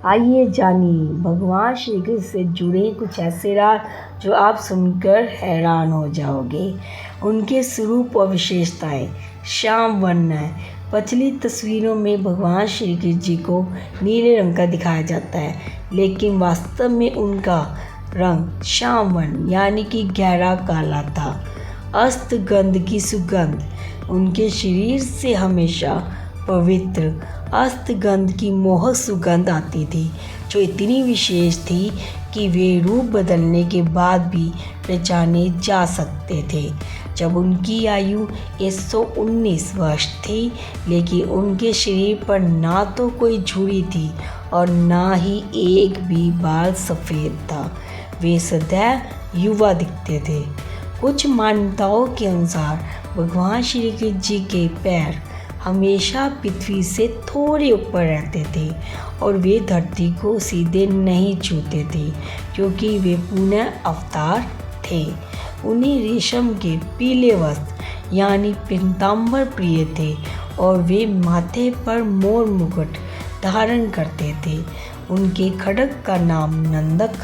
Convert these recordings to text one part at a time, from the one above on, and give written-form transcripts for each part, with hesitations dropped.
आइए जानिए भगवान श्री कृष्ण से जुड़े कुछ ऐसे राज जो आप सुनकर हैरान हो जाओगे। उनके स्वरूप और विशेषताएं। श्याम वर्ण है। पिछली तस्वीरों में भगवान श्री कृष्ण जी को नीले रंग का दिखाया जाता है, लेकिन वास्तव में उनका रंग श्याम वर्ण यानी कि गहरा काला था। अस्तगंध की सुगंध। उनके शरीर से हमेशा पवित्र अस्तगंध की मोहक सुगंध आती थी, जो इतनी विशेष थी कि वे रूप बदलने के बाद भी पहचाने जा सकते थे। जब उनकी आयु 119 वर्ष थी, लेकिन उनके शरीर पर ना तो कोई झुर्री थी और ना ही एक भी बाल सफ़ेद था। वे सदैव युवा दिखते थे। कुछ मान्यताओं के अनुसार भगवान श्री कृष्ण जी के पैर हमेशा पृथ्वी से थोड़े ऊपर रहते थे और वे धरती को सीधे नहीं छूते थे, क्योंकि वे पुनः अवतार थे। उन्हें रेशम के पीले वस्त्र यानी पीतांबर प्रिय थे और वे माथे पर मोर मुकुट धारण करते थे। उनके खड्ग का नाम नंदक,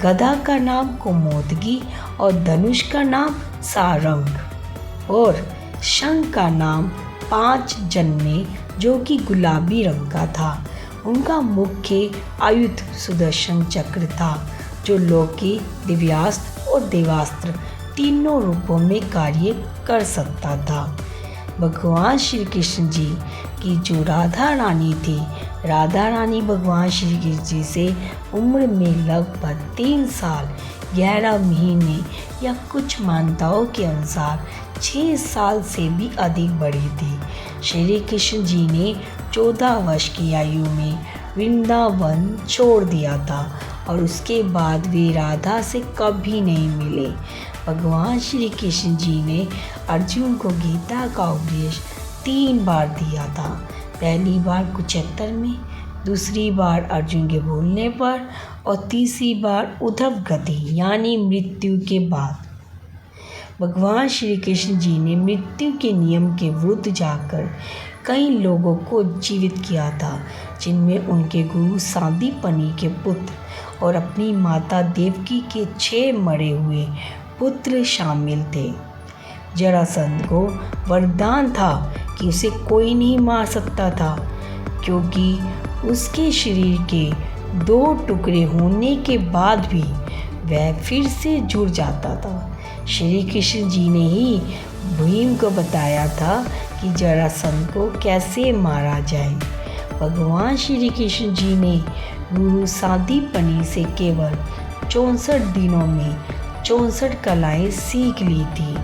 गदा का नाम कुमोदगी और धनुष का नाम सारंग और शंख का नाम पांच जन्य, जो कि गुलाबी रंग का था। उनका मुख्य आयुध सुदर्शन चक्र था, जो लौकिक, दिव्यास्त्र और देवास्त्र तीनों रूपों में कार्य कर सकता था। भगवान श्री कृष्ण जी की जो राधा रानी थी, राधा रानी भगवान श्री कृष्ण जी से उम्र में लगभग 3 साल 11 महीने या कुछ मान्यताओं के अनुसार 6 साल से भी अधिक बड़ी थी। श्री कृष्ण जी ने 14 वर्ष की आयु में वृंदावन छोड़ दिया था और उसके बाद वे राधा से कभी नहीं मिले। भगवान श्री कृष्ण जी ने अर्जुन को गीता का उपदेश 3 बार दिया था। पहली बार कुरुक्षेत्र में, दूसरी बार अर्जुन के बोलने पर और तीसरी बार उद्धव गति यानी मृत्यु के बाद। भगवान श्री कृष्ण जी ने मृत्यु के नियम के विरुद्ध जाकर कई लोगों को जीवित किया था, जिनमें उनके गुरु सांदीपनि के पुत्र और अपनी माता देवकी के 6 मरे हुए पुत्र शामिल थे। जरासंध को वरदान था कि उसे कोई नहीं मार सकता था, क्योंकि उसके शरीर के 2 टुकड़े होने के बाद भी वह फिर से जुड़ जाता था। श्री कृष्ण जी ने ही भीम को बताया था कि जरासंध को कैसे मारा जाए। भगवान श्री कृष्ण जी ने गुरु सांदीपनि से केवल 64 दिनों में 64 कलाएं सीख ली थी।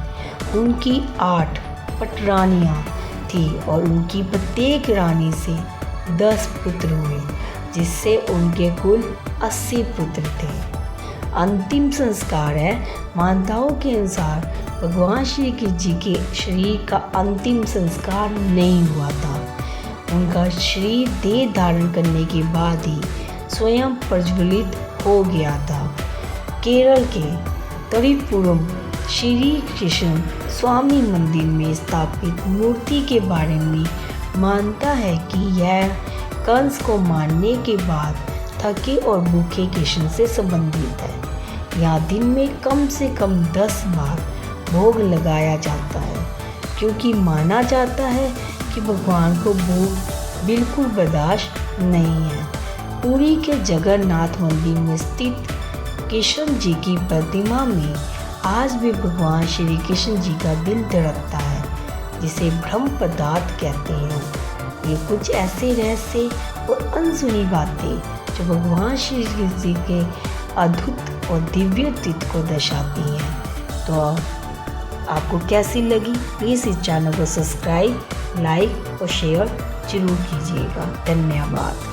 उनकी 8 पटरानियाँ थी और उनकी प्रत्येक रानी से 10 पुत्र हुए, जिससे उनके कुल 80 पुत्र थे। अंतिम संस्कार है। मान्यताओं के अनुसार भगवान श्री कृष्ण जी के शरीर का अंतिम संस्कार नहीं हुआ था। उनका शरीर देह धारण करने के बाद ही स्वयं प्रज्वलित हो गया था। केरल के तरिपुरम श्री कृष्ण स्वामी मंदिर में स्थापित मूर्ति के बारे में मानता है कि यह कंस को मारने के बाद थके और भूखे कृष्ण से संबंधित है। यहाँ दिन में कम से कम 10 बार भोग लगाया जाता है, क्योंकि माना जाता है कि भगवान को भूख बिल्कुल बर्दाश्त नहीं है। पुरी के जगन्नाथ मंदिर में स्थित कृष्ण जी की प्रतिमा में आज भी भगवान श्री कृष्ण जी का दिल धड़कता है, जिसे ब्रह्म पदार्थ कहते हैं। ये कुछ ऐसे रहस्य और अनसुनी बातें जो भगवान श्री कृष्ण जी के अद्भुत और दिव्य अस्तित्व को दर्शाती हैं। तो आपको कैसी लगी? प्लीज़ इस चैनल को सब्सक्राइब, लाइक और शेयर जरूर कीजिएगा। धन्यवाद।